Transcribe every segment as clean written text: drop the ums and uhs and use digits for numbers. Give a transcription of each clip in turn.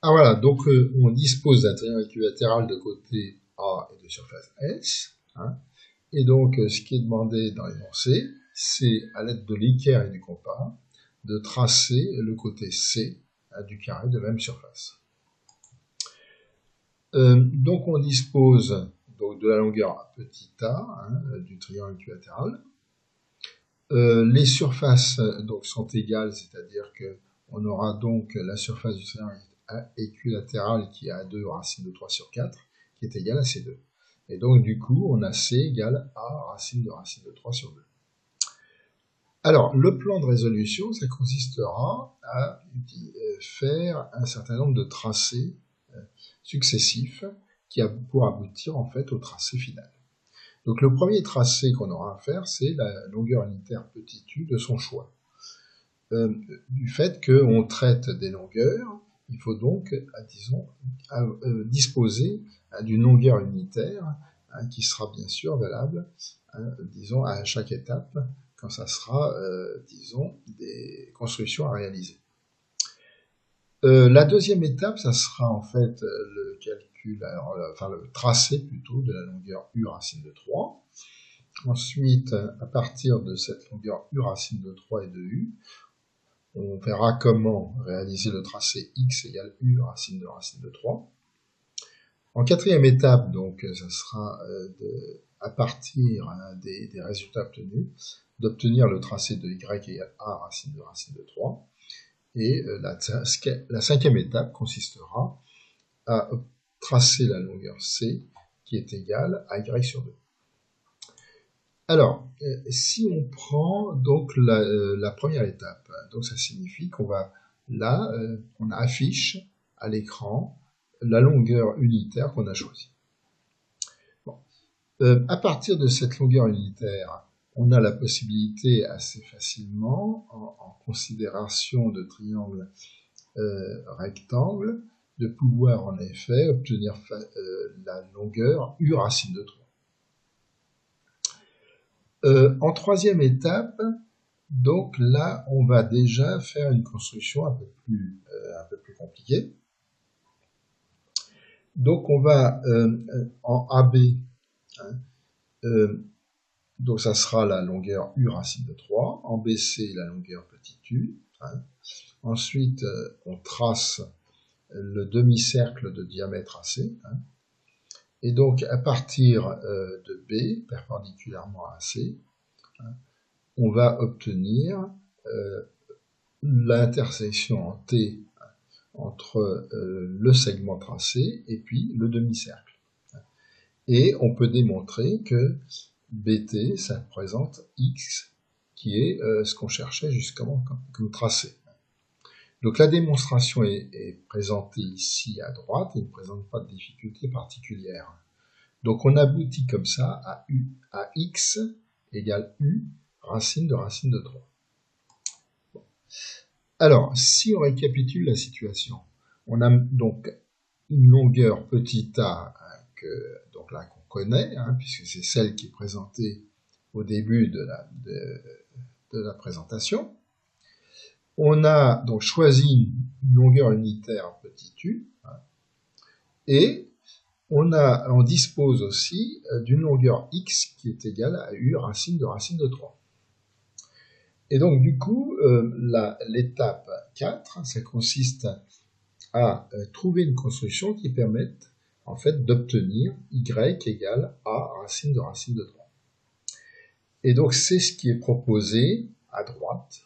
Ah voilà, donc on dispose d'un triangle équilatéral de côté A et de surface S, hein, et donc ce qui est demandé dans l'énoncé, c'est à l'aide de l'équerre et du compas, de tracer le côté C du carré de la même surface. Donc on dispose donc, de la longueur petit a du triangle équilatéral. Les surfaces donc, sont égales, c'est-à-dire que on aura donc la surface du triangle équilatéral qui est à 2 racine de 3 sur 4, qui est égale à C2. Et donc du coup, on a C égale A racine de 3 sur 2. Alors, le plan de résolution, ça consistera à faire un certain nombre de tracés successifs pour aboutir en fait au tracé final. Donc le premier tracé qu'on aura à faire, c'est la longueur unitaire petit u de son choix. Du fait qu'on traite des longueurs, il faut donc, disons, disposer d'une longueur unitaire qui sera bien sûr valable, disons, à chaque étape, quand ça sera, disons, des constructions à réaliser. La deuxième étape, ça sera en fait le calcul, enfin le tracé plutôt de la longueur u racine de 3. Ensuite, à partir de cette longueur u racine de 3 et de u, on verra comment réaliser le tracé x égale u racine de 3. En quatrième étape, donc, ça sera à partir des résultats obtenus, d'obtenir le tracé de y égale a racine de 3. Et la cinquième étape consistera à tracer la longueur c qui est égale à y sur 2. Alors, si on prend donc la première étape, donc ça signifie qu'on va là, on affiche à l'écran la longueur unitaire qu'on a choisie. Bon. À partir de cette longueur unitaire, on a la possibilité assez facilement, en considération de triangle rectangle, de pouvoir en effet obtenir la longueur u racine de 3. En troisième étape, donc là, on va déjà faire une construction un peu plus compliquée. Donc on va en AB, donc ça sera la longueur u racine de 3, en BC la longueur petit u. Ensuite, on trace le demi-cercle de diamètre AC. Et donc à partir de B, perpendiculairement à AC, on va obtenir l'intersection en T entre le segment tracé et puis le demi-cercle. Et on peut démontrer que BT, ça représente X, qui est ce qu'on cherchait justement comme tracé. Donc la démonstration est présentée ici à droite et ne présente pas de difficulté particulière. Donc on aboutit comme ça à X égale U racine de 3. Bon. Alors, si on récapitule la situation, on a donc une longueur petit a donc là qu'on connaît, puisque c'est celle qui est présentée au début de la présentation. On a donc choisi une longueur unitaire petit u, et on dispose aussi d'une longueur x qui est égale à u racine de 3. Et donc du coup, l'étape 4, ça consiste à trouver une construction qui permette en fait d'obtenir y égale a racine de 3. Et donc c'est ce qui est proposé à droite.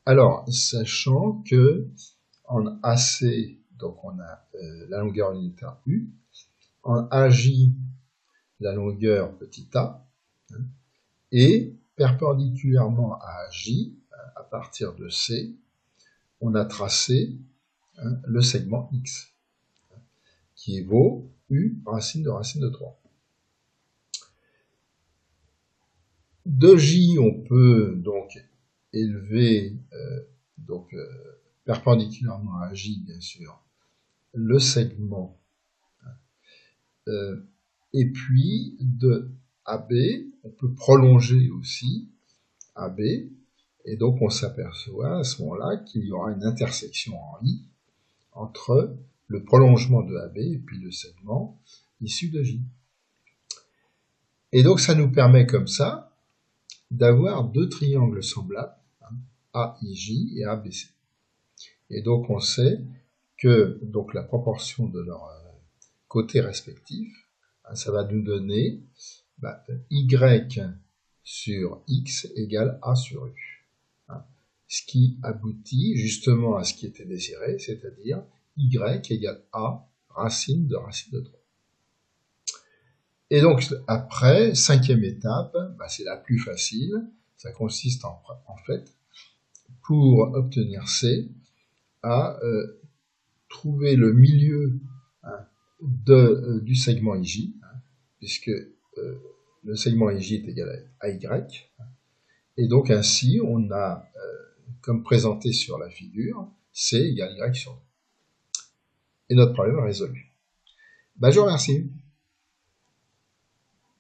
Alors, sachant que en AC, donc on a la longueur unitaire U, en AJ, la longueur petit a, et perpendiculairement à AJ, à partir de C, on a tracé le segment X, qui vaut U racine de 3. De J, on peut donc élever, perpendiculairement à J, bien sûr, le segment, et puis de AB, on peut prolonger aussi AB, et donc on s'aperçoit à ce moment-là qu'il y aura une intersection en I entre le prolongement de AB et puis le segment issu de J. Et donc ça nous permet comme ça d'avoir deux triangles semblables, AIJ et ABC. Et donc on sait que donc la proportion de leurs côtés respectifs, ça va nous donner Y sur X égale A sur U. Ce qui aboutit justement à ce qui était désiré, c'est-à-dire Y égale A racine de 3. Et donc après, cinquième étape, c'est la plus facile, ça consiste en fait, pour obtenir C, à trouver le milieu du segment IJ, puisque le segment IJ est égal à Y, et donc ainsi on a, comme présenté sur la figure, C égale Y sur 2. Et notre problème est résolu. Je vous remercie.